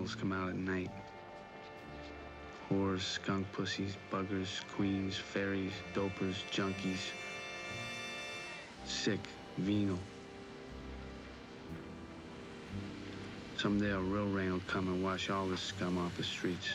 animals come out at night. Whores, skunk pussies, buggers, queens, fairies, dopers, junkies. Sick, venal. Someday a real rain will come and wash all this scum off the streets.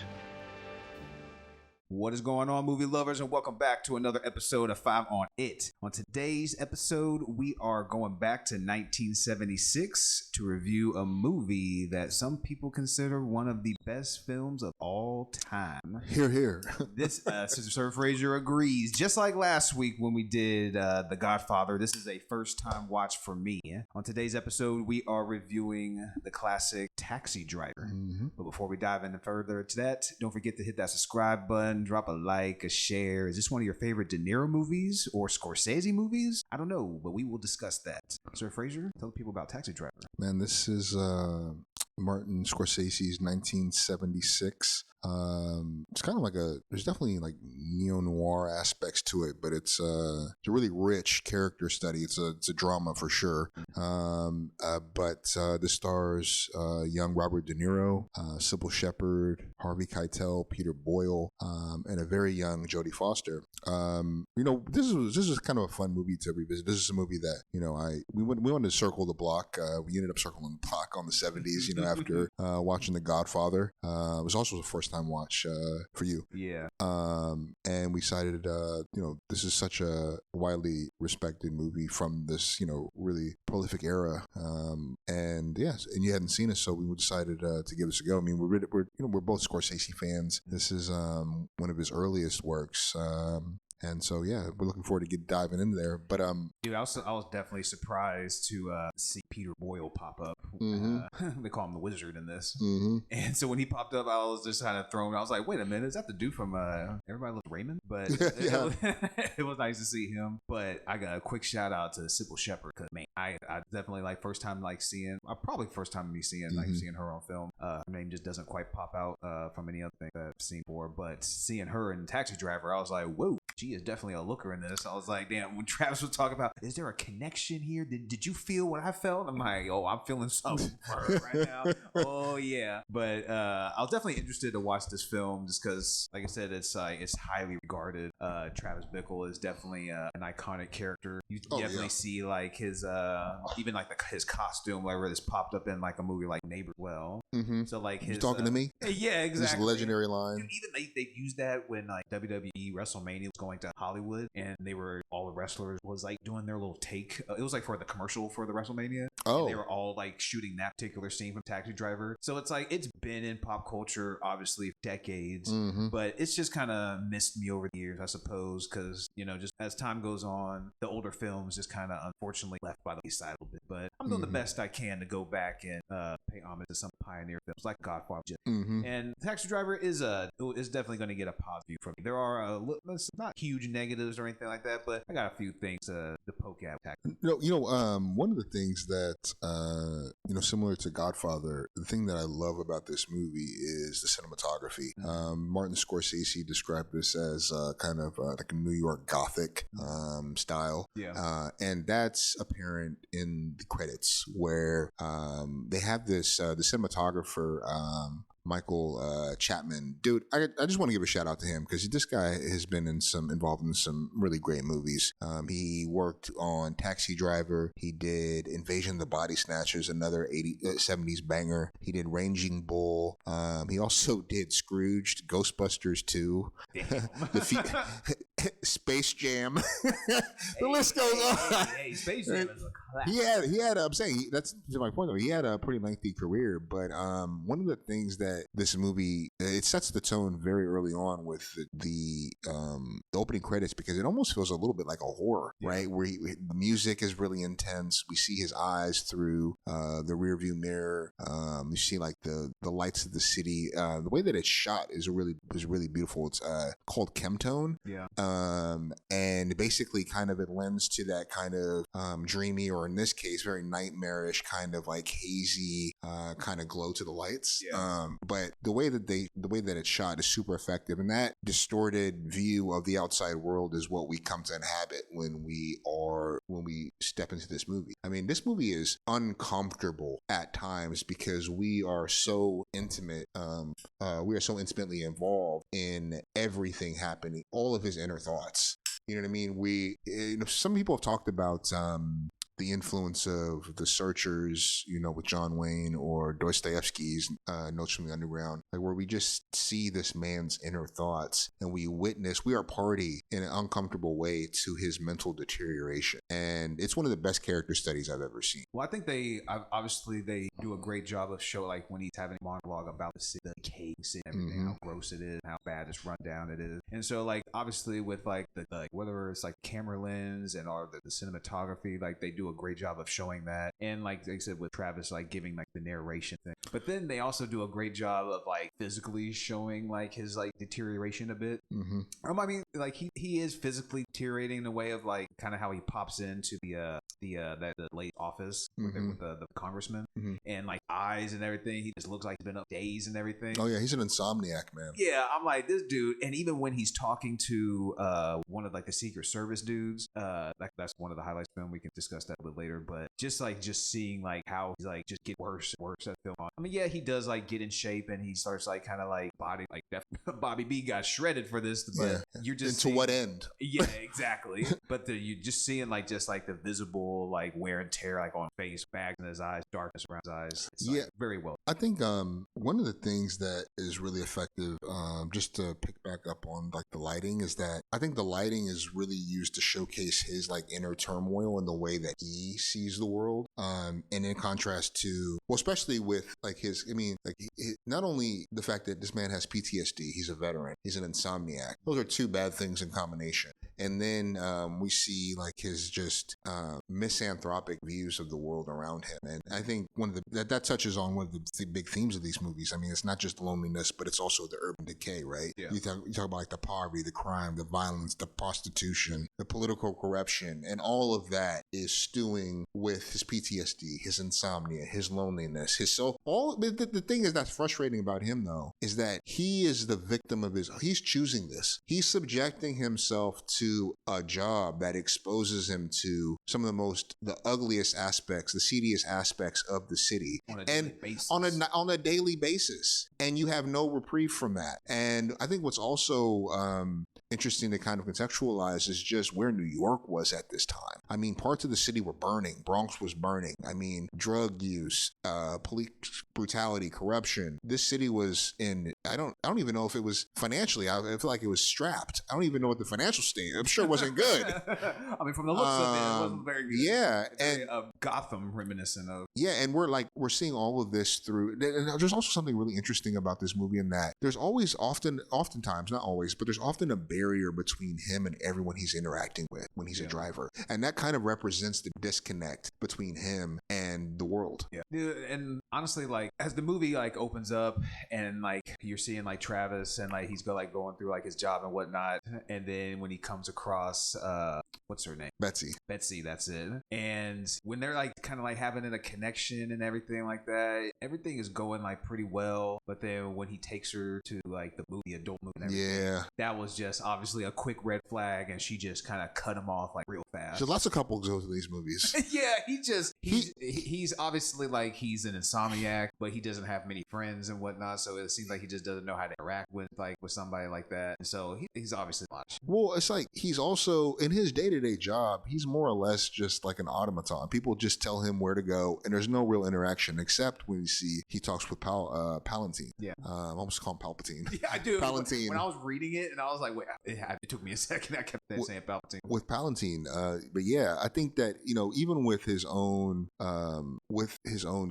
What is going on, movie lovers, and welcome back to another episode of 5 on It. On today's episode, we are going back to 1976 to review a movie that some people consider one of the best films of all time. Hear, hear. This, Sister Sir Fraser agrees. Just like last week when we did The Godfather, this is a first-time watch for me. On today's episode, we are reviewing the classic Taxi Driver. But before we dive any further to that, don't forget to hit that subscribe button. Drop a like, a share. Is this one of your favorite De Niro movies or Scorsese movies? I don't know, but we will discuss that. Sir Fraser, tell the people about Taxi Driver. Man, this is Martin Scorsese's 1976. It's kind of like there's definitely like neo-noir aspects to it, but it's a really rich character study. It's a drama for sure. But this stars young Robert De Niro, Cybil Shepherd, Harvey Keitel, Peter Boyle, and a very young Jodie Foster. This is kind of a fun movie to revisit. This is a movie that, we wanted to circle the block. We ended up circling the block on the 70s, after watching The Godfather. It was also the first time watch for you. Yeah. And we decided, this is such a widely respected movie from this, really prolific era. And you hadn't seen it, so we decided to give this a go. I mean, we're both Scorsese fans. This is one of his earliest works. And so, we're looking forward to diving in there. But dude, I was definitely surprised to see Peter Boyle pop up. They call him the Wizard in this. And so when he popped up, I was just kind of thrown. I was like, wait a minute, is that the dude from Everybody Loves Raymond? But it was nice to see him. But I got a quick shout out to Cybil Shepherd, because man, I definitely first time seeing seeing her on film. Her name just doesn't quite pop out from any other thing that I've seen before. But seeing her in Taxi Driver, I was like, whoa. She is definitely a looker in this. I was like, damn, when Travis was talking about, is there a connection here? Did you feel what I felt? I'm like, oh, I'm feeling something for her right now. Oh, yeah. But I was definitely interested to watch this film just because, like I said, it's highly regarded. Travis Bickle is definitely an iconic character. You definitely see his, even his costume, where this popped up in a movie like Neighbor. Well, so his. You talking to me? Yeah, exactly. This legendary line. Dude, even they used that when WWE WrestleMania was going to Hollywood, and all the wrestlers was doing their little take. It was for the commercial for the WrestleMania. Oh, and they were all shooting that particular scene from Taxi Driver. So it's it's been in pop culture obviously for decades, but it's just kind of missed me over the years, I suppose, because just as time goes on, the older films just kind of unfortunately left by the wayside a little bit. But I'm doing the best I can to go back and pay homage to some pioneer films like Godfather. And Taxi Driver is definitely going to get a positive from me. There are not huge negatives or anything like that, but I got a few things to poke at. One of the things that similar to Godfather, the thing that I love about this movie is the cinematography. Martin Scorsese described this as kind of like a New York Gothic style. And that's apparent in the credits, where they have this the cinematographer Michael Chapman. Dude, I just want to give a shout out to him, because this guy has been involved in some really great movies. He worked on Taxi Driver. He did Invasion of the Body Snatchers, another 70s banger. He did Raging Bull. He also did Scrooged, Ghostbusters 2, Space Jam. The list goes on. Hey, Space Jam is a classic. He had. I'm saying, that's to my point though. He had a pretty lengthy career, but one of the things that this movie, it sets the tone very early on with the opening credits, because it almost feels a little bit like a horror, right? Where the music is really intense. We see his eyes through the rearview mirror. You see the lights of the city. The way that it's shot is really beautiful. It's called Chemtone. And basically kind of it lends to that kind of dreamy, or in this case, very nightmarish kind of like hazy kind of glow to the lights. But the way that it's shot is super effective, and that distorted view of the outside world is what we come to inhabit when we step into this movie. I mean, this movie is uncomfortable at times because we are so intimate. We are so intimately involved in everything happening, all of his inner thoughts. You know what I mean? Some people have talked about the influence of The Searchers, with John Wayne, or Dostoevsky's Notes from the Underground, like where we just see this man's inner thoughts and we are party in an uncomfortable way to his mental deterioration. And it's one of the best character studies I've ever seen. Well, I think they do a great job of show, like when he's having a monologue about the decaying city, everything, how gross it is, how bad it's run down it is. And so, like, obviously with like the whether it's like camera lens and all the cinematography, like they do a great job of showing that. And like they said with Travis, like giving like the narration thing, but then they also do a great job of like physically showing like his like deterioration a bit. I mean, like he is physically deteriorating in a way of like kind of how he pops into the late office with the congressman, and like eyes and everything, he just looks like he's been up days and everything. Oh yeah, he's an insomniac, man. Yeah, I'm like, this dude. And even when he's talking to one of like the Secret Service dudes, that's one of the highlights of the film. We can discuss that a little later, but just seeing like how he's like just get worse and worse at film. I mean, yeah, he does like get in shape and he starts like kind of like Bobby B got shredded for this, but you're just to what end? Yeah, exactly. But you just seeing like just like the visible like wear and tear like on face, bags in his eyes, darkness around his eyes. It's like very well. I think one of the things that is really effective, just to pick back up on like the lighting, is that I think the lighting is really used to showcase his like inner turmoil and the way that he sees the world. And in contrast to, well, especially with like not only the fact that this man has PTSD, he's a veteran, he's an insomniac. Those are two bad things in combination. And then we see like his just misanthropic views of the world around him. And I think that touches on one of the big themes of these movies. I mean, it's not just loneliness, but it's also the urban decay, right? Yeah. You talk about like the poverty, the crime, the violence, the prostitution, the political corruption, and all of that is stewing with his PTSD, his insomnia, his loneliness, the thing is that's frustrating about him though, is that he is the victim of he's choosing this. He's subjecting himself to a job that exposes him to some of the ugliest aspects, the seediest aspects of the city on a daily basis. And you have no reprieve from that. And I think what's also interesting to kind of contextualize is just where New York was at this time. I mean, parts of the city were burning. Bronx was burning. I mean, drug use, police brutality, corruption. This city was in, I don't even know if it was financially, I feel like it was strapped. I don't even know what the financial state, I'm sure it wasn't good. I mean, from the looks of it, it wasn't very good. Yeah. Very, Gotham reminiscent of. Yeah, and we're seeing all of this through, and there's also something really interesting about this movie in that there's oftentimes, not always, but there's often a barrier between him and everyone he's interacting with when he's a driver. And that kind of represents the disconnect between him and the world. Yeah. And honestly, like as the movie like opens up and like you're seeing like Travis and like he's going through like his job and whatnot, and then when he comes across what's her name? Betsy, that's it. And when they're like kind of like having a connection and everything like that, everything is going like pretty well. But then when he takes her to like the adult movie and everything, that was just obviously a quick red flag, and she just kind of cut him off like real fast. So lots of couples go to these movies. Yeah, he's obviously like he's an insomniac, but he doesn't have many friends and whatnot, so it seems like he just doesn't know how to interact with somebody like that. And so he's obviously lost. Well, it's like he's also in his day-to-day job, he's more or less just like an automaton. People just tell him where to go, and there's no real interaction except when you see he talks with Palantine. Yeah, I almost call him Palpatine. Yeah, I do. Palantine. When I was reading it, and I was like, wait, it took me a second. I kept saying Palpatine with Palantine. But yeah, I think that even with his own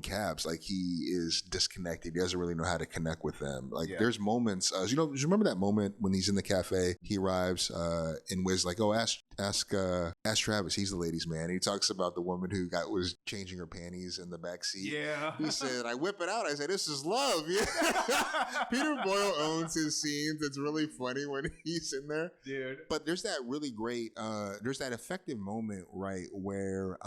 cabs, like he is disconnected. He doesn't really know how to connect with them. Like there's moments, do you remember that moment when he's in the cafe? He arrives and Wiz like, oh, ask Ask Travis. He's the ladies' man. He talks about the woman who was changing her panties in the back seat. Yeah. He said, I whip it out. I said, this is love. Yeah. Peter Boyle owns his scenes. It's really funny when he's in there. Dude. But there's that really great, there's that effective moment, right, where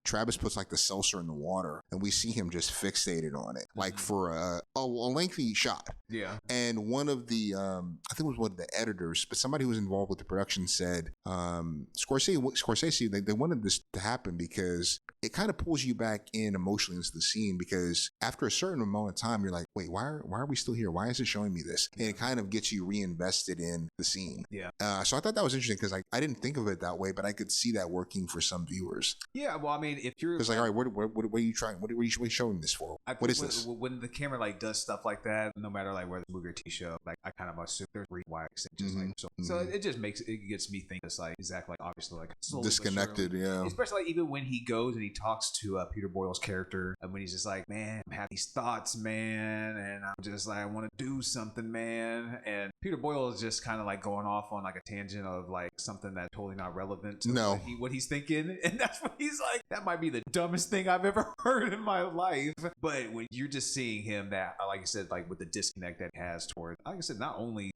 Travis puts like the seltzer in the water and we see him just fixated on it, like for a lengthy shot. Yeah. And one of the, I think it was one of the editors, but somebody who was involved with the production said, Scorsese, they wanted this to happen because it kind of pulls you back in emotionally into the scene, because after a certain amount of time, you're like, wait, why are we still here? Why is it showing me this? And it kind of gets you reinvested in the scene. Yeah. So I thought that was interesting because I didn't think of it that way, but I could see that working for some viewers. Yeah. Well, I mean, if you're it's like, all right, what are you trying? What are you showing this for? What is this? When the camera like does stuff like that, no matter like whether it's a movie or TV show, like I kind of assume there's reason why it's just like so it just makes it gets me think it's like exactly like obviously like disconnected, yeah. Especially like, even when he goes and he talks to Peter Boyle's character, and when he's just like, man, I have these thoughts, man, and I'm just like, I want to do something, man, and Peter Boyle is just kind of like going off on like a tangent of like something that's totally not relevant to what he's thinking, and that's what he's like. That might be the dumbest thing I've ever heard in my life, but when you're just seeing him, that like I said, like with the disconnect that he has toward, like I said, not only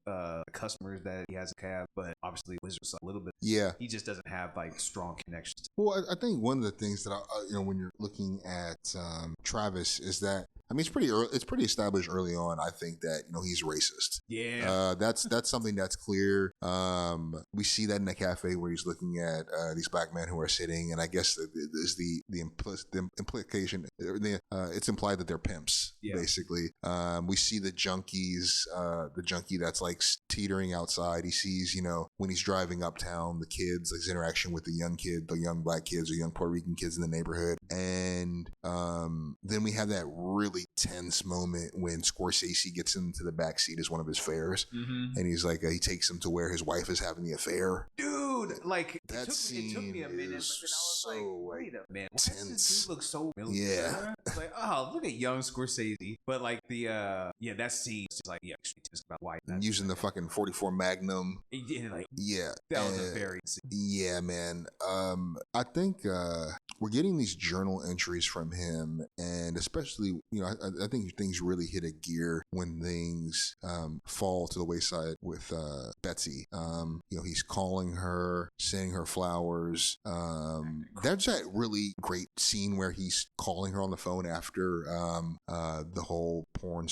customers that he has a cab, but obviously Wizards a little bit. Yeah, he just doesn't have like strong connections. Well, I think one of the things that when you're looking at Travis is that, I mean, it's pretty early, it's pretty established early on, I think, that he's racist. Yeah. That's something that's clear. We see that in the cafe where he's looking at these black men who are sitting, and I guess is the implication. It's implied that they're pimps, basically. We see the junkie that's like teetering outside. He sees, when he's driving uptown, the kids, like his interaction with the young black kids or young Puerto Rican kids in the neighborhood. And then we have that really tense moment when Scorsese gets into the backseat as one of his fares, and he's like, he takes him to where his wife is having the affair. Dude, like that it took me a minute, but then I was so, like, wait a minute, why tense. does this dude look so military? Yeah. It's like, oh, look at young Scorsese. But like that scene is just like, extremely tense about why using the fucking 44 Magnum. That was a very scene. Yeah, man. I think we're getting these journal entries from him, and especially, I think things really hit a gear when things fall to the wayside with Betsy. He's calling her, sending her flowers. There's that really great scene where he's calling her on the phone after the whole porn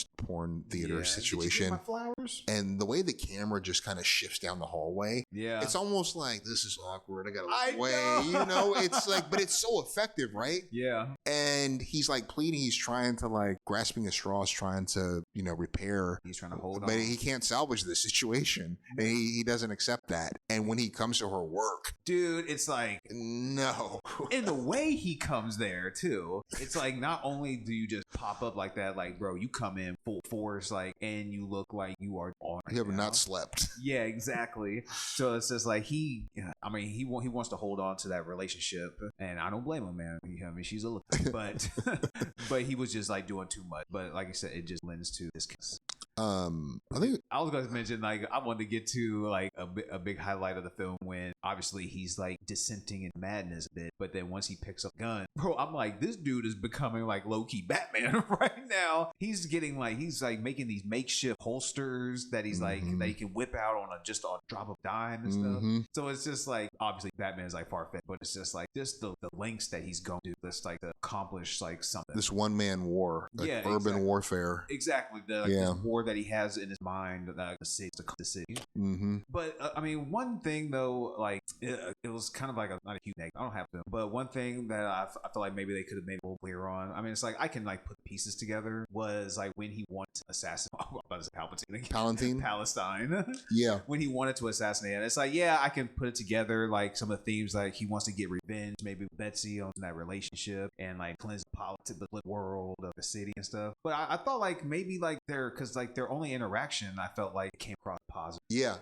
theater situation. Did you get my flowers? And the way the camera just kind of shifts down the hallway, it's almost like, this is awkward. I gotta look away. It's like, but it's so effective, right? Yeah. And he's like pleading, he's trying to like grasping at straws, trying to repair. He's trying to hold on, but he can't salvage the situation, and he doesn't accept that. And when he comes to her work, dude, it's like, no. And the way he comes there too, it's like, not only do you just pop up like that, like, bro, you come in full force, like, and you look like you are on. You have not slept. Yeah, exactly. So it's just like he wants to hold on to that relationship, and I don't blame him, man. I mean, she's a little, but but he was just like doing too much. But like I said, it just lends to this. I think I was going to mention, like, I wanted to get to like a big highlight of the film when obviously he's like dissenting in madness a bit, but then once he picks up a gun, bro, I'm like, this dude is becoming like low-key Batman right now. He's making these makeshift holsters that he's like that he can whip out on a drop of dime and stuff. So it's just like, obviously Batman is like far-fetched, but it's just like the lengths that he's going to this, like, to accomplish like something. This one-man war, like urban warfare. Exactly. This war that he has in his mind, the city. But I mean, one thing though, like it was kind of like not a huge negative. I don't have to, but one thing that I feel like maybe they could have made a little clearer on. I mean, it's like I can like put pieces together. Was like when he wanted to assassinate Palestine. Yeah. When he wanted to assassinate it, it's like, yeah, I can put it together. Like some of the themes, like he wants to get revenge, maybe with Betsy on that relationship, and like cleanse the politics, the world of the city and stuff. But I thought like maybe like their only interaction, I felt like came across positive.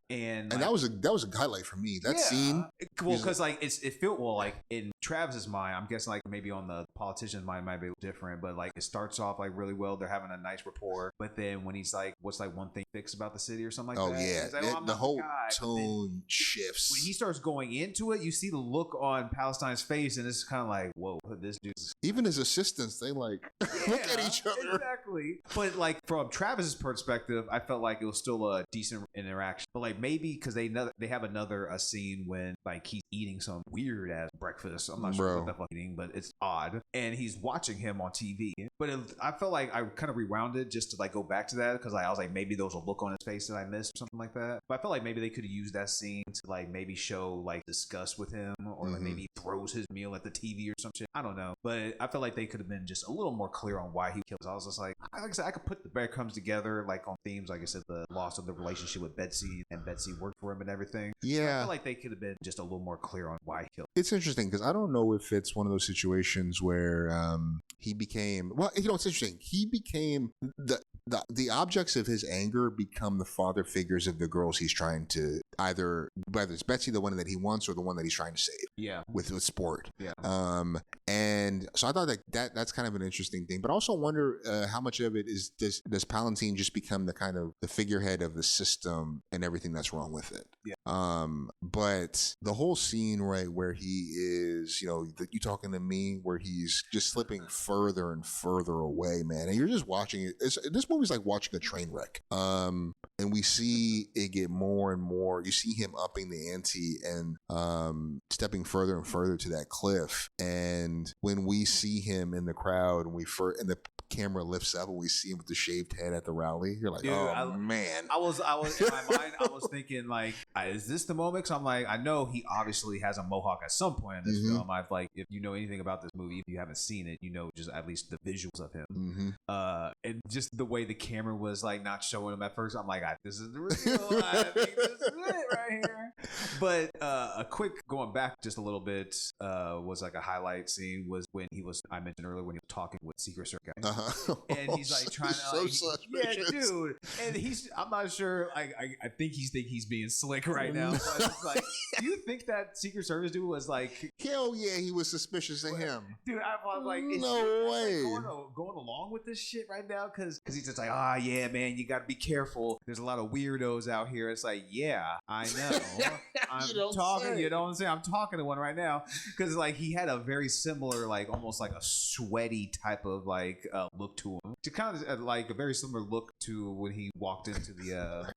And that was a highlight for me. That scene. Well, because like it felt like in Travis's mind, I'm guessing like maybe on the politician's mind might be different, but like it starts off like really well. They're having a nice rapport, but then when he's like, "What's like one thing fixed about the city or something like that?" Yeah, he's like, "I'm the not whole the guy." tone shifts. When he starts going into it, you see the look on Palestine's face, and it's kind of like, "Whoa, this dude's." Even his assistants, they like look at each other. Exactly. But like from Travis's perspective, I felt like it was still a decent interaction. But like maybe because they have another scene when like he's eating some weird ass breakfast. I'm not sure what the fuck he's eating, but it's odd. And he's watching him on TV. But I felt like I kind of rewound it just to like go back to that because I was like maybe there was a look on his face that I missed or something like that. But I felt like maybe they could have used that scene to like maybe show like disgust with him or like maybe he throws his meal at the TV or some shit. I don't know. But I felt like they could have been just a little more clear on why he killed. I was just like I said, I could put the breadcrumbs together like on themes. Like I said, the loss of the relationship with Betsy and Betsy worked for him and everything. Yeah. I feel like they could have been just a little more clear on why he killed. It's interesting because I don't know if it's one of those situations where he became, well, you know, it's interesting. He became the objects of his anger become the father figures of the girls he's trying to either, whether it's Betsy, the one that he wants, or the one that he's trying to save. Yeah. With sport. Yeah. And so I thought that's kind of an interesting thing, but I also wonder how much of it is does Palantine just become the kind of the figurehead of the system and everything that's wrong with it. Yeah. But the whole scene, right, where he is, you know, you talking to me, where he's just slipping further and further away, man, and you're just watching it. This movie's like watching a train wreck. And we see it get more and more. You see him upping the ante and stepping further and further to that cliff. And when we see him in the crowd, and the camera lifts up and we see him with the shaved head at the rally, you're like, dude, man. I was in my mind, I was thinking like, is this the moment? Because I'm like, I know he obviously has a mohawk at some point in this film. I've like, if you know anything about this movie, if you haven't seen it, you know just at least the visuals of him. And just the way the camera was like not showing him at first, I'm like, this is the real. I think this is it right here. But a quick going back just a little bit was like a highlight scene was when I mentioned earlier when he was talking with Secret Service guys. And he's like trying to yeah, dude. And I'm not sure. I think he's being slick right now. But it's like, do you think that Secret Service dude was like, hell yeah, he was suspicious of him, dude? I was like, no way, going along with this shit right now because he's just like, yeah, man, you got to be careful. There's a lot of weirdos out here. It's like, yeah, I know. I'm talking. You know what I'm saying? I'm talking to one right now because like he had a very similar, like almost like a sweaty type of like look to him. To kind of like a very similar look to when he walked into the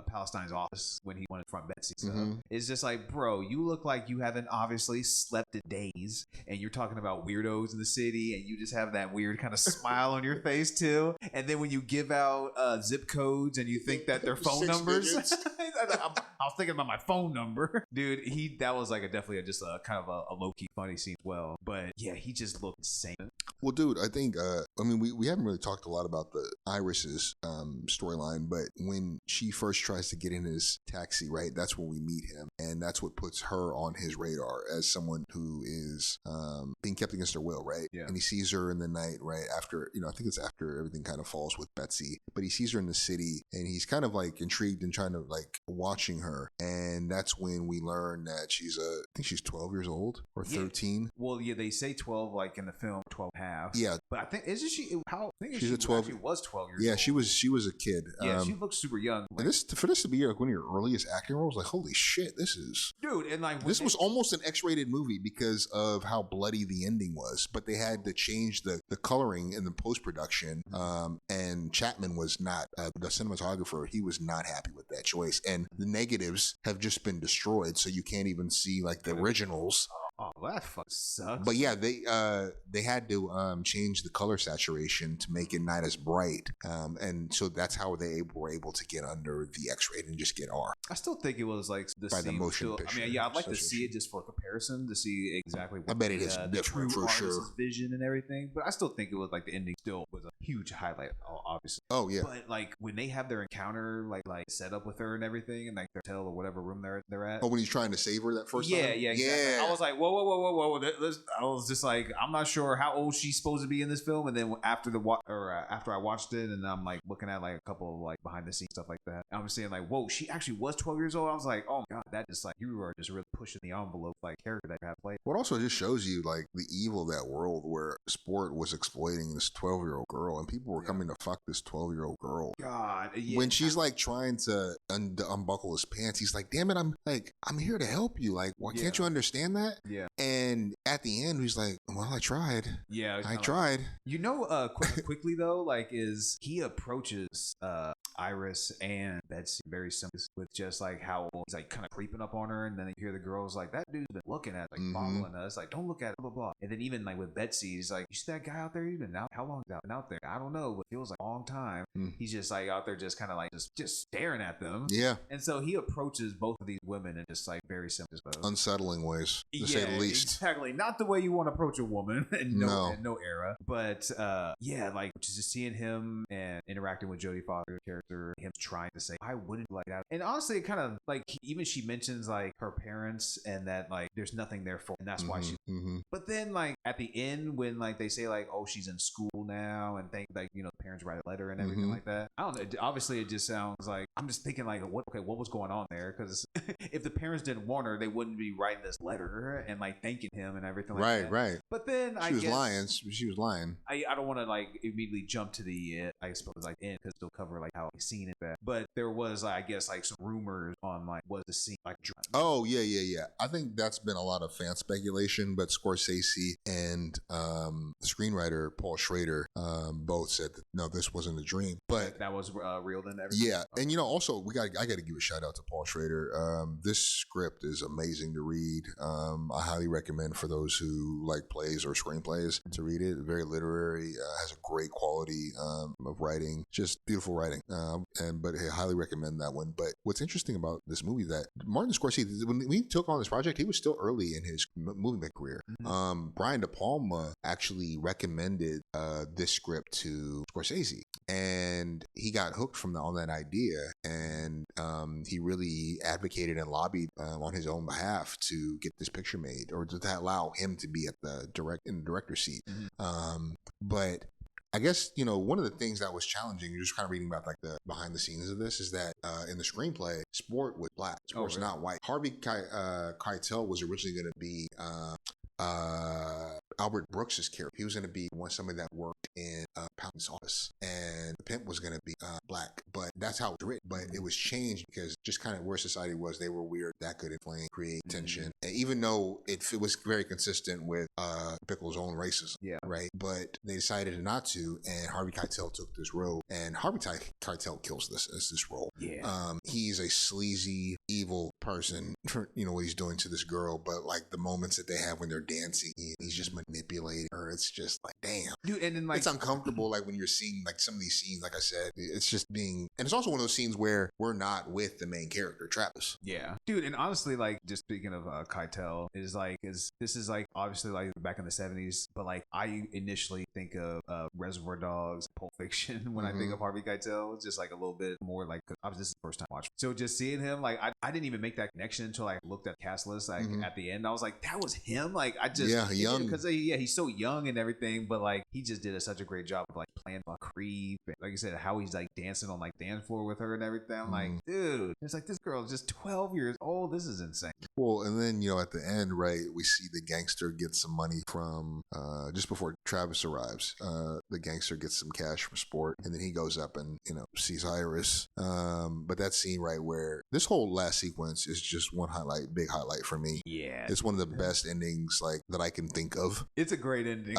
Palestine's office when he wanted to front Betsy. So it's just like, bro, you look like you haven't obviously slept in days, and you're talking about weirdos in the city, and you just have that weird kind of smile on your face too. And then when you give out zip codes and you think that they're phone numbers, I was thinking about my phone number, dude. That was like definitely just a kind of a low key funny scene as well. But yeah, he just looked insane. Well, dude, I think I mean we haven't really talked a lot about the Iris's storyline, but when she first tries to get in his taxi, right, that's when we meet him, and that's what puts her on his radar as someone who is being kept against her will, right? Yeah. And he sees her in the night, right after, I think it's after everything kind of falls with Betsy, but he sees her in the city, and he's kind of like intrigued and trying to like watching her, and that's when we learn that I think she's 12 years old or 13. Well, yeah, they say 12 like in the film, 12 and a half. Yeah, but I think isn't she? I think she's a 12. She was 12 years old. Yeah, she was a kid. Yeah, she looks super young. Like, and for this to be like one of your earliest acting roles, like holy shit, this is dude. And like this was almost an X-rated movie because of how bloody the ending was. But they had to change the coloring in the post-production. And Chapman was not the cinematographer. He was not happy with that choice. And the negatives have just been destroyed, so you can't even see like the originals. Oh, that fucking sucks. But yeah, they had to change the color saturation to make it not as bright, and so that's how they were able to get under the X-rated and just get R. I still think it was like by the motion picture. I mean, yeah, I'd like to see it just for comparison to see exactly what I bet it is different for sure. Vision and everything, but I still think it was like the ending still was a huge highlight, obviously. Oh yeah. But like when they have their encounter, like set up with her and everything, and like their hotel or whatever room they're at. Oh, when he's trying to save her that first yeah, time. Yeah, exactly. Yeah. I was like, whoa. I was just like, I'm not sure how old she's supposed to be in this film. And then after after I watched it, and I'm like looking at like a couple of like behind the scenes stuff like that, I was saying like, whoa, she actually was 12 years old. I was like, oh my god, that just like you are just really pushing the envelope like character that you have played. What also just shows you like the evil of that world where sport was exploiting this 12-year-old girl, and people were coming to fuck this 12-year-old girl. God, yeah. When she's like trying to unbuckle his pants, he's like, "Damn it, I'm here to help you. Like, why can't you understand that?" Yeah. And at the end, he's like, "Well, I tried. Yeah, I tried." You know, quickly though, like is he approaches Iris and Betsy very simple with just like how he's like kind of creeping up on her, and then you hear the girls like, that dude's been looking at, like following us, like don't look at it, blah blah blah. And then even like with Betsy, he's like, you see that guy out there? He's been out, how long has he been out there? I don't know, but it feels like a long time. He's just like out there just kind of like just staring at them. Yeah. And so he approaches both of these women in just like very simple, unsettling ways, to say the least. Exactly. Not the way you want to approach a woman in no era. But yeah, like just seeing him and interacting with Jodie Foster's character, him trying to say, I wouldn't like that. And honestly, it kind of like even she mentions like her parents and that like there's nothing there for, and that's why she. But then like at the end when like they say like, oh, she's in school now, and think like, you know, the parents write a letter and everything like that. I don't know. Obviously, it just sounds like I'm just thinking like, what was going on there? Because if the parents didn't want her, they wouldn't be writing this letter and like thanking him and everything like that. Right. But then she was lying. She was lying. I don't want to like immediately jump to the I suppose like end because they'll cover like how I've seen it back. But there was I guess like some rumors on like was the scene like oh yeah. I think that's been a lot of fan speculation, but Scorsese and the screenwriter Paul Schrader both said that no, this wasn't a dream, but that was real then. Everything. Yeah, and you know also I got to give a shout out to Paul Schrader. This script is amazing to read. I highly recommend for those who like plays or screenplays to read it. Very literary, has a great quality of writing, just beautiful writing. But I highly recommend that one. But what's interesting about this movie that Martin Scorsese, when he took on this project, he was still early in his movie career. Brian De Palma actually recommended this script to Scorsese, and he got hooked on that idea, and he really advocated and lobbied on his own behalf to get this picture made, or to allow him to be at the director's seat. But I guess, you know, one of the things that was challenging, you're just kind of reading about like the behind the scenes of this, is that in the screenplay, Sport was black. Sport's not white. Harvey Keitel was originally going to be Albert Brooks's character. He was going to be somebody that worked in Pound's office, and the pimp was going to be black. But that's how it was written. But it was changed because just kind of where society was, they were weird. That could inflame, create tension. And even though it was very consistent with Pickle's own racism, right? But they decided not to, and Harvey Keitel took this role, and Harvey Keitel kills this role. He's a sleazy, evil person for, you know, what he's doing to this girl, but like the moments that they have when they're dancing, he's just manipulating her. It's just like, damn, dude. And then like it's uncomfortable, like when you're seeing like some of these scenes. Like I said, it's just being, and it's also one of those scenes where we're not with the main character, Travis. Yeah, dude. And honestly, like just speaking of Keitel, this is like obviously like back in the 70s, but like I initially think of Reservoir Dogs, Pulp Fiction when I think of Harvey Keitel. It's just like a little bit more like, obviously this is the first time watching. So just seeing him, like I didn't even make that connection until I looked at cast list. Like at the end, I was like, that was him. Like I just young, because he's so young and everything, but like he just did such a great job of like playing a creep. And, like I said, how he's like dancing on like dance floor with her and everything. I'm like, dude, it's like this girl is just 12 years old. This is insane. Well, and then, you know, at the end, right, we see the gangster get some money from just before Travis arrives. The gangster gets some cash from Sport, and then he goes up and, you know, sees Iris. But that scene, right, where this whole last sequence is just one big highlight for me. Yeah, it's one of the best endings like that I can think of. It's a great ending.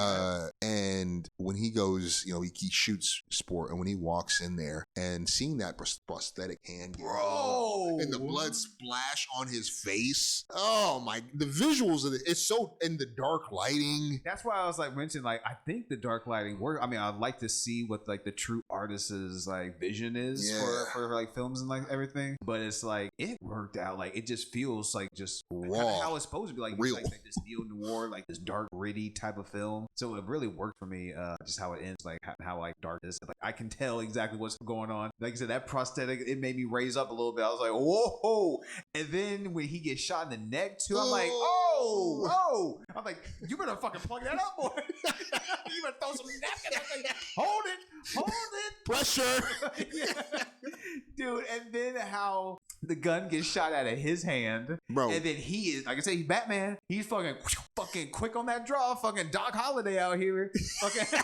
And when he goes, you know, he shoots Sport, and when he walks in there and seeing that prosthetic hand, bro, and the blood splash on his face. Oh my, the visuals of it, it's so in the dark lighting. That's why I was like mentioning, like, I think the dark lighting work. I mean, I'd like to see what like the true artist's like vision is for like films and like everything, but it's like it worked out. Like it just feels like just raw, how it's supposed to be, like real, like this neo noir, like this dark gritty type of film. So it really worked for me. Just how it ends, like how like dark it is. Like I can tell exactly what's going on. Like I said, that prosthetic, it made me raise up a little bit. I was like, whoa. And then when he gets shot in the neck too, I'm like, oh. I'm like, you better fucking plug that up, boy. You better throw some napkin. I'm like, hold it. Pressure. Dude, and then how the gun gets shot out of his hand, bro, and then he is, like I said, he's Batman. He's fucking quick on that draw. Fucking Doc Holliday out here. Fucking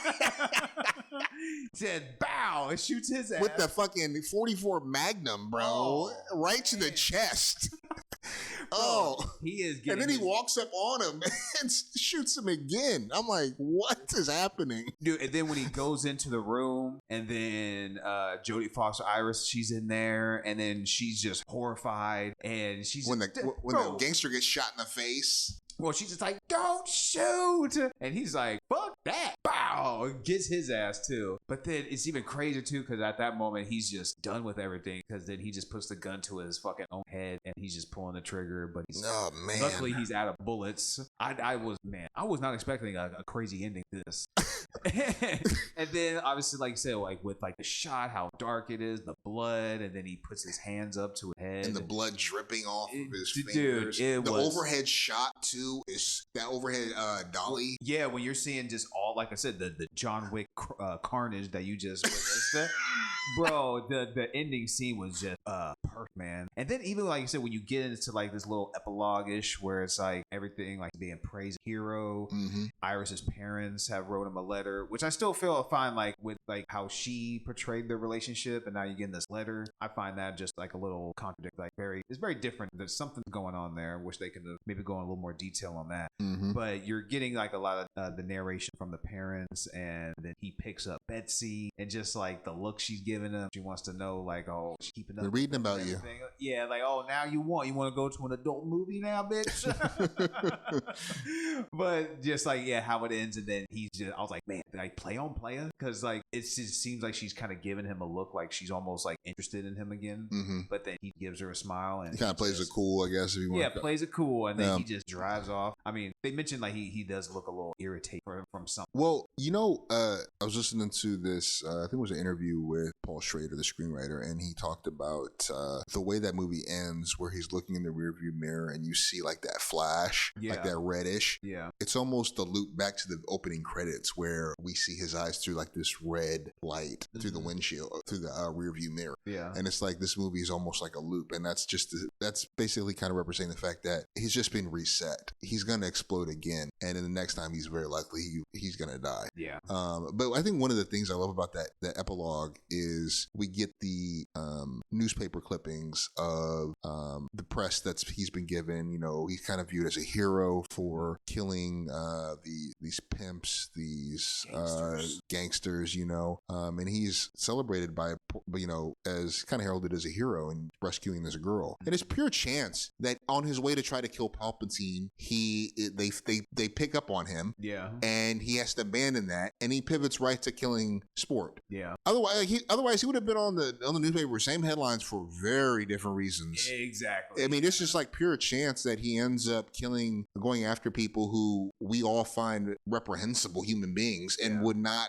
said bow and shoots his ass with the fucking 44 Magnum, bro, right to the chest. Bro, he is getting, and then he walks up on him and shoots him again. I'm like, what is happening, dude? And then when he goes into the room, and then Jodie Foster Iris, she's in there, and then she's just horrified, and she's when the gangster gets shot in the face. Well, she's just like, don't shoot. And he's like, fuck that. Bow. Gets his ass too. But then it's even crazier too, because at that moment, he's just done with everything. Because then he just puts the gun to his fucking own head and he's just pulling the trigger. But luckily, he's out of bullets. I was not expecting a crazy ending to this. And then obviously, like you said, like with like the shot, how dark it is, the blood, and then he puts his hands up to his head. And the blood dripping off of his fingers. Dude, the overhead shot too is that overhead dolly. Yeah, when you're seeing just all, like I said, the John Wick carnage that you just witnessed. Bro, the ending scene was just perfect, man. And then even like you said, when you get into like this little epilogue-ish where it's like everything like being praised hero. Mm-hmm. Iris's parents have wrote him a letter, which I still feel fine like with like how she portrayed their relationship, and now you're getting this letter. I find that just like a little contradict, like it's very different. There's something going on there. Wish they could maybe go in a little more detail on that. Mm-hmm. But you're getting like a lot of the narration from the parents, and then he picks up Betsy, and just like the look she's giving him, she wants to know like, oh, she's keeping up. We're reading about you. Yeah, like, oh, now you want to go to an adult movie now, bitch. But just like, yeah, how it ends, and then I was like, man, did I play on player? Because like it just seems like she's kind of giving him a look like she's almost like interested in him again. Mm-hmm. But then he gives her a smile, and he kind of plays it cool, I guess. If you want plays it cool, and then he just drives off. I mean, they mentioned like he does look a little irritated from something. Well, I was listening to this. I think it was an interview with Paul Schrader, the screenwriter, and he talked about the way that movie ends, where he's looking in the rearview mirror and you see like that flash, like that reddish. Yeah, it's almost a loop back to the opening credits where we see his eyes through like this red light through the windshield, through the rearview mirror. Yeah, and it's like this movie is almost like a loop, and that's basically kind of representing the fact that he's just been reset. He's gonna explode again, and then the next time he's very likely he's gonna die. Yeah. But I think one of the things I love about that epilogue is we get the newspaper clippings of the press he's been given. He's kind of viewed as a hero for killing these pimps, these gangsters, and he's celebrated by as kind of heralded as a hero in rescuing this girl. And it's pure chance that on his way to try to kill Palpatine, they pick up on him. Yeah. And he has to abandon that, and he pivots right to killing sport. Yeah. Otherwise he would have been on the newspaper, same headlines for very different reasons. Exactly. I mean, it's just like pure chance that he ends up going after people who we all find reprehensible human beings, and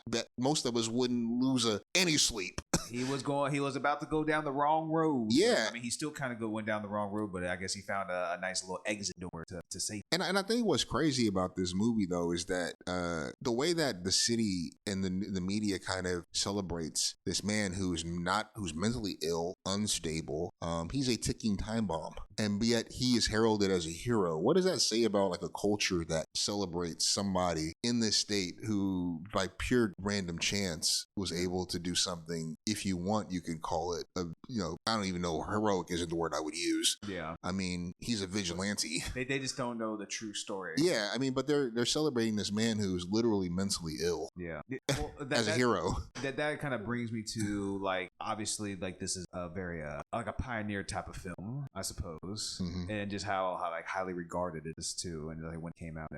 that most of us wouldn't lose any sleep. He was about to go down the wrong road. Yeah. I mean, he still kind of went down the wrong road, but I guess he found a nice little exit door to safety. And I think what's crazy about this movie, though, is that the way that the city and the media kind of celebrates this man who's mentally ill, unstable. He's a ticking time bomb, and yet he is heralded as a hero. What does that say about like a culture that celebrates somebody in this state who, by pure random chance, was able to do something? If you want, you could call it I don't even know, heroic isn't the word I would use. Yeah. I mean, he's a vigilante. They just don't know the true story. Yeah, I mean, but they're celebrating this man who's literally mentally ill. Yeah. Well, as a hero. That kind of brings me to like, obviously, like this is a very like a pioneer type of film, I suppose, and just how like highly regarded it is too, and like when it came out.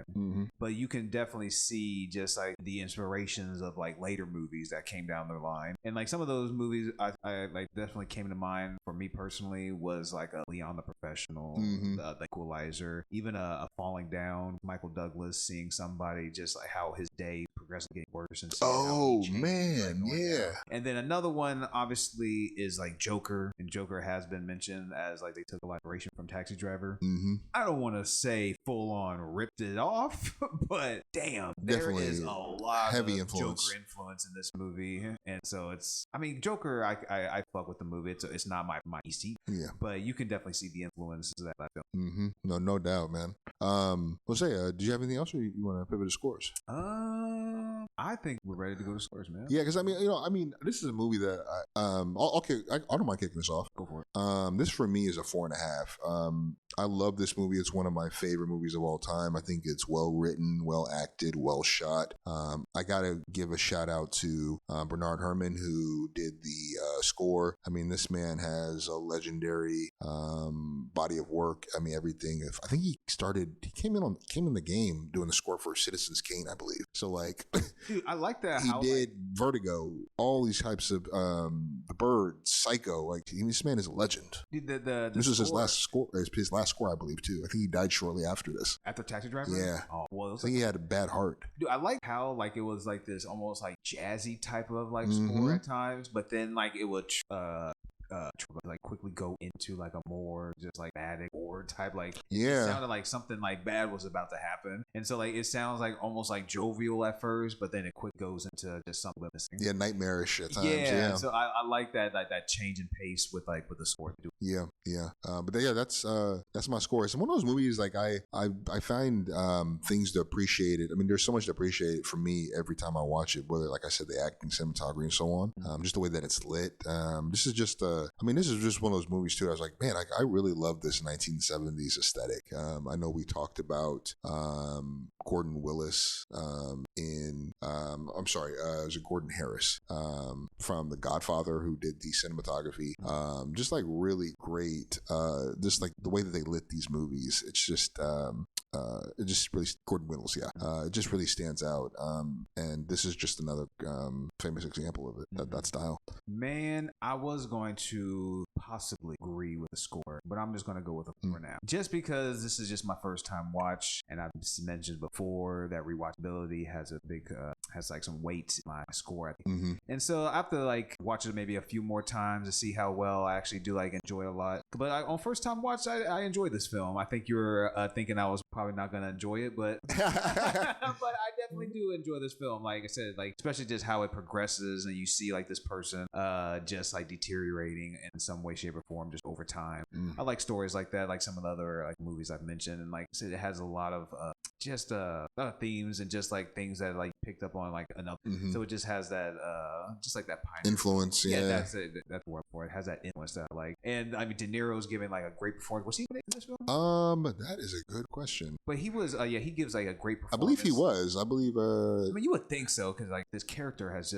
But you can definitely see just like the inspirations of like later movies that came down the line, and like some of those movies I like definitely came came to mind for me personally was like a Leon the Professional, the Equalizer, even a Falling Down, Michael Douglas, seeing somebody just like how his day progressively getting worse and seeing how he changed, down. And then another one obviously is like Joker, and Joker has been mentioned as like they took a lot of inspiration from Taxi Driver. I don't want to say full on ripped it off, but damn, there is a lot heavy of Joker influence in this movie. And so it's, I mean, Joker, I fuck with the movie. It's not my EC, but you can definitely see the influences of that film. No doubt, man. Well, say, do you have anything else, or you want to pivot to scores? I think we're ready to go to scores, man. Yeah, because I mean, this is a movie that I don't mind kicking this off. Go for it. This for me is a 4.5. I love this movie. It's one of my favorite movies of all time. I think it's well written, well acted, well shot. I gotta give a shout out to Bernard Herrmann, who did the score. I mean, this man has a legendary body of work. I mean, everything. I think he came in the game doing the score for Citizens Kane, I believe. So like, dude, I like that. He did Vertigo, all these types of The Bird, Psycho. Like, this man is a legend. Dude, this was his last score. His last score, I believe, too. I think he died shortly after this. After Taxi Driver? Yeah. Oh, well, I think he had a bad heart. Dude, I like how like it was like this almost like jazzy type of like score at times, but then like it would like quickly go into like a more just like dramatic or type, like it sounded like something like bad was about to happen, and so like it sounds like almost like jovial at first, but then it quick goes into just something missing. Yeah, nightmarish at times. Yeah. So I like that change in pace with the score. Yeah. But yeah, that's my score. It's one of those movies like I find things to appreciate it. I mean, there's so much to appreciate it for me every time I watch it, whether, like I said, the acting, cinematography, and so on. Just the way that it's lit. This is just this is just one of those movies too. I was like, man, I really love this 1970s aesthetic. I know we talked about Gordon Willis it was Gordon Harris from The Godfather, who did the cinematography. Just like really great. Just like the way that they lit these movies. It's just it just really, Gordon Willis, it just really stands out. And this is just another famous example of it, that style. Man, I was going to possibly agree with the score, but I'm just going to go with a 4 now. Just because this is just my first time watch, and I've mentioned before that rewatchability has a big, has like some weight in my score, I think. And so I have to like watch it maybe a few more times to see how well I actually do like enjoy it a lot. But on first time watch, I enjoyed this film. I think you were thinking I was probably not going to enjoy it, but but I definitely do enjoy this film. Like I said, like especially just how it progresses and you see like this person just like deteriorating in some way, shape, or form just over time. I like stories like that, like some of the other like movies I've mentioned, and like I said, it has a lot of just themes and just like things that like picked up on like enough. So it just has that just like that influence. Yeah, that's it. That's the word for it. It has that influence that I like. And I mean, De Niro's giving like a great performance. Was he in this film? That is a good question. But he was he gives like a great performance. I believe he was. I mean, you would think so, because like this character has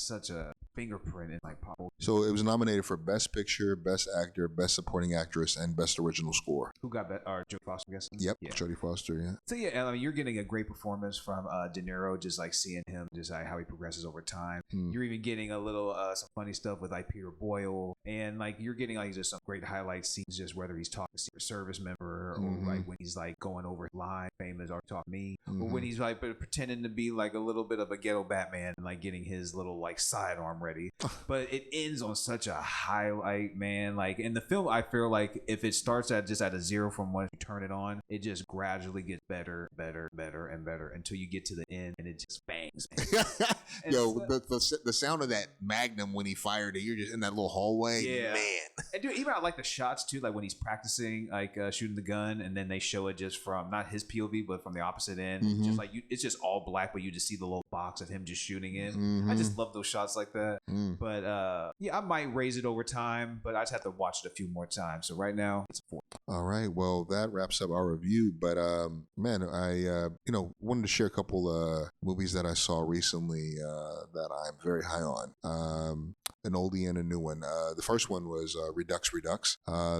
such a fingerprint in like pop. So it was nominated for Best Picture, Best Actor, Best Supporting Actress, and Best Original Score. Who got that? Jodie Foster, I guess. Yep, yeah. Jodie Foster. Yeah. So yeah, I mean, you're getting a great performance from De Niro, just like seeing him, just like how he progresses over time. You're even getting a little some funny stuff with like Peter Boyle, and like you're getting like just some great highlight scenes, just whether he's talking to a service member or like when he's like going over his line, famous or talk me, or when he's like pretending to be like a little bit of a ghetto Batman and like getting his little like sidearm ready. But it ends on such a highlight, man. Like in the film, I feel like if it starts at a 0 from when you turn it on, it just gradually gets better and better until you get to the end and it just bangs. Yo, the sound of that Magnum when he fired it, you're just in that little hallway. Yeah, man. And dude, even I like the shots too, like when he's practicing like shooting the gun, and then they show it just from not his POV but from the opposite end. Just like it's just all black, but you just see the little box of him just shooting it. I just love those shots like that. But yeah, I might raise it over time, but I just have to watch it a few more times. So right now, it's a 4. All right, well that wraps up our review. But man, I wanted to share a couple movies that I saw recently that I'm very high on. An oldie and a new one. The first one was Redux.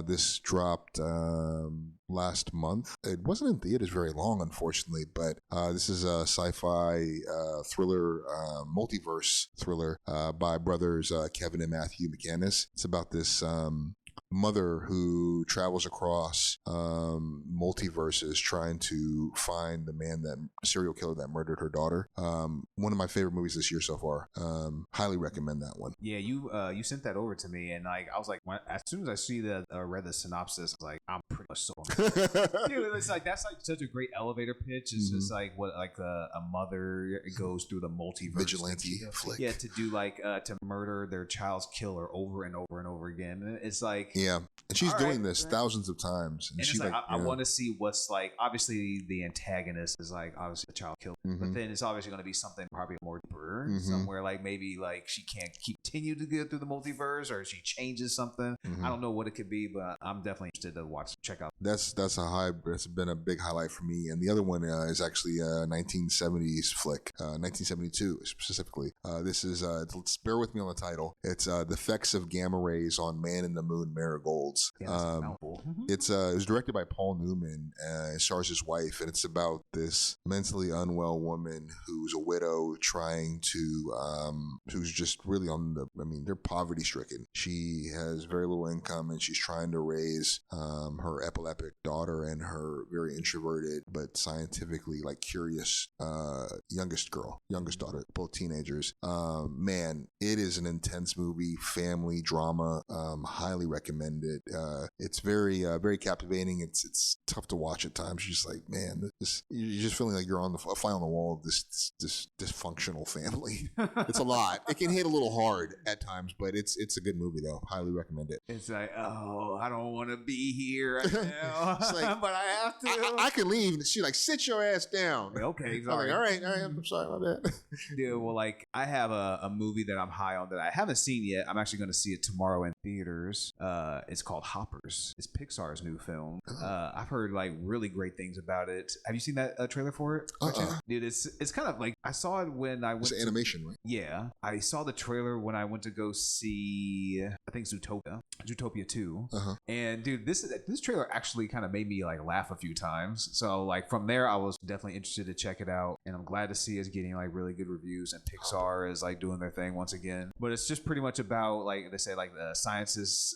This dropped last month. It wasn't in theaters very long, unfortunately, but this is a sci-fi thriller, multiverse thriller by brothers Kevin and Matthew McCandless. It's about this mother who travels across multiverses trying to find the serial killer that murdered her daughter. One of my favorite movies this year so far. Highly recommend that one. Yeah, you sent that over to me, and like I was like, as soon as I see that read the synopsis, I was like, I'm pretty much sold. Dude, it's like that's like such a great elevator pitch. It's just like what like a mother goes through the multiverse Vigilante flick. Yeah, to do like to murder their child's killer over and over and over again. And it's like yeah, and she's doing this thousands of times, and she like I want to see what's like. Obviously, the antagonist is like obviously the child killer, but then it's obviously going to be something probably more deeper, somewhere like maybe like she can't continue to go through the multiverse, or she changes something. I don't know what it could be, but I'm definitely interested to check out. That's been a big highlight for me. And the other one is actually a 1970s flick, 1972 specifically. This is bear with me on the title. It's The Effects of Gamma Rays on Man in the Moon Marigolds. Yeah, it was directed by Paul Newman. It stars his wife, and it's about this mentally unwell woman who's a widow trying to who's just really they're poverty stricken. She has very little income, and she's trying to raise her epileptic daughter and her very introverted but scientifically like curious youngest daughter, both teenagers. Man, it is an intense movie, family drama. Highly recommend it. It's very very captivating. It's tough to watch at times. You're just like, man, you're just feeling like you're on a fly on the wall of this dysfunctional family. It's a lot. It can hit a little hard at times, but it's a good movie though. Highly recommend it. It's like, oh, I don't want to be here right now, like, but I have to. I can leave. And she's like, sit your ass down. Okay, sorry. All right. I'm sorry about that. Dude, well, like I have a movie that I'm high on that I haven't seen yet. I'm actually going to see it tomorrow in theaters. It's called Hoppers. It's Pixar's new film. I've heard like really great things about it. Have you seen that trailer for it? Dude, it's kind of like I saw it when I went. It's animation, right? Yeah, I saw the trailer when I went to go see I think Zootopia 2. And dude, this trailer actually kind of made me like laugh a few times. So like from there, I was definitely interested to check it out, and I'm glad to see it's getting like really good reviews, and Pixar is like doing their thing once again. But it's just pretty much about like they say like the science is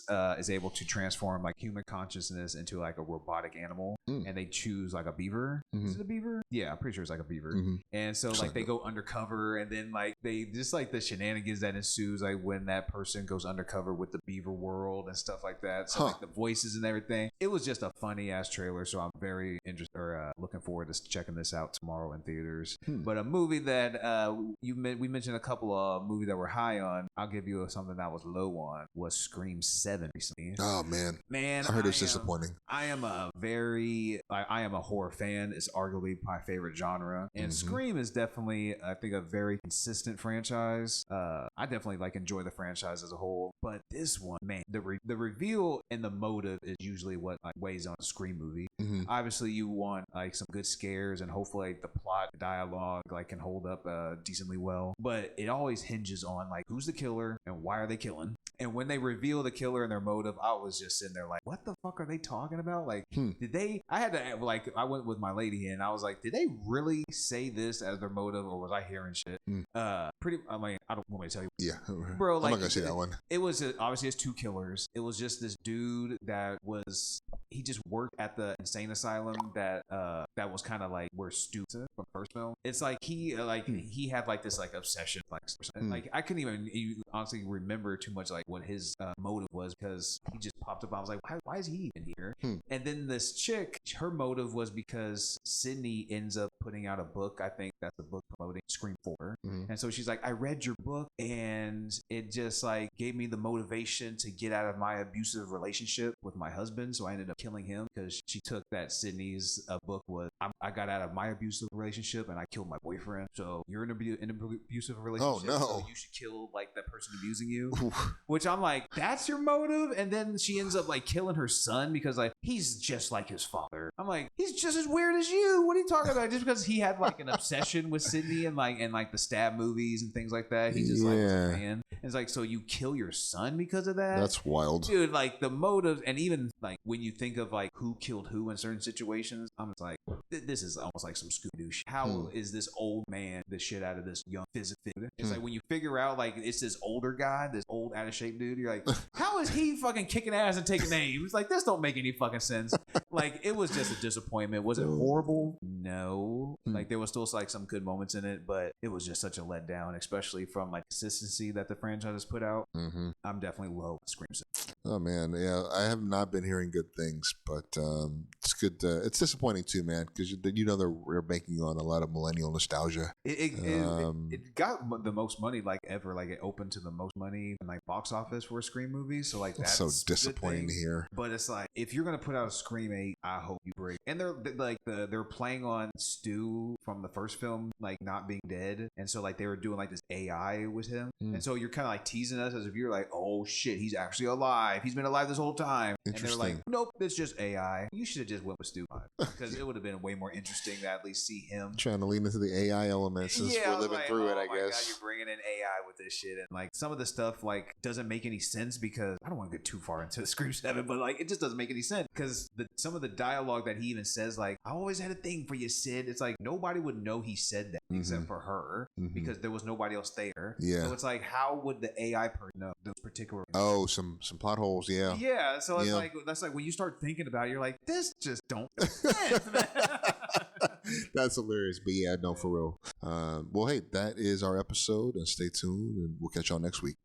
able to transform like human consciousness into like a robotic animal, and they choose like a beaver. Is it a beaver? Yeah, I'm pretty sure it's like a beaver. And so like they go undercover, and then like they just like the shenanigans that ensues like when that person goes undercover with the beaver world and stuff like that. So like the voices and everything. It was just a funny ass trailer, so I'm very interested or looking forward to checking this out tomorrow in theaters. But a movie that we mentioned a couple of movies that we're high on. I'll give you something that was low on. Was Scream 7 recently. Oh man, I heard it's disappointing. I am a horror fan. It's arguably my favorite genre, and Scream is definitely I think a very consistent franchise. I definitely like enjoy the franchise as a whole, but this one, man, the reveal and the motive is usually what like weighs on a Scream movie. Obviously, you want like some good scares, and hopefully like, the plot, dialogue like can hold up decently well. But it always hinges on like who's the killer and why are they killing. And when they reveal the killer and their motive, I was just sitting there like, what the fuck are they talking about? Like, did they? I had to like, I went with my lady and I was like, did they really say this as their motive, or was I hearing shit? I mean, I don't want me to tell you. Yeah, bro. Like, I'm not gonna say that one. It was obviously it's two killers. It was just this dude that he just worked at the insane asylum that was kind of like where Stu from first film. It's like he had like this like obsession like I couldn't even honestly remember too much like what his motive was, because he just popped up. I was like, why is he even here? And then this chick, her motive was because Sydney ends up putting out a book. I think that's the book promoting Scream 4. And so she's like, I read your book and it just like gave me the motivation to get out of my abusive relationship with my husband. So I ended up killing him, because she took that Sydney's book was I got out of my abusive relationship and I killed my boyfriend. So you're in an abusive relationship. Oh, no. So you should kill like that person abusing you. Which I'm like, that's your motive? And then she ends up like killing her son because like he's just like his father. I'm like, he's just as weird as you. What are you talking about? Just because he had like an obsession with Sydney and like the stab movies and things like that. He just like was a fan. It's like, so you kill your son because of that? That's wild. Dude, like the motives, and even like when you think of like who killed who in certain situations, I'm just like, this is almost like some Scooby-Doo shit. How is this old man the shit out of this young physical? It's like when you figure out like it's this older guy, this old out of shape dude, you're like, how is he fucking kicking ass and taking names? Like, this don't make any fucking sense. Like, it was just a disappointment. Was it horrible? No. Like, there was still like some good moments in it, but it was just such a letdown, especially from like consistency that the franchise has put out. I'm definitely low on Scream 6. Oh man, yeah, I have not been hearing good things, but it's good. It's disappointing too, man, because they're banking on a lot of millennial nostalgia. It got the most money like ever. Like it opened to the most money in like box office for a Scream movie. So like that's so disappointing to hear. But it's like if you're gonna put out a Scream 8, I hope you break. And they're playing on Stu from the first film like not being dead, and so like they were doing like this AI with him, and so you're kind of like teasing us as if you're like, oh shit, he's actually alive. He's been alive this whole time. And they're like, nope, it's just AI. You should have just went with Stu because it would have been way more interesting to at least see him trying to lean into the AI elements since we're living through it. I guess. God, you're bringing in AI with this shit, and like some of the stuff like doesn't make any sense because I don't want to get too far into Scream 7, but like it just doesn't make any sense because some of the dialogue that he even says, like, I always had a thing for you, Sid. It's like nobody would know he said that except for her because there was nobody else there. Yeah. So it's like, how would the AI person know those particular? Oh, some plot holes. Yeah. Yeah. So it's like that's like when you start thinking about it, you're like, this just don't make sense, man. That's hilarious. But yeah, no, for real. Well, hey, that is our episode, and stay tuned, and we'll catch y'all next week.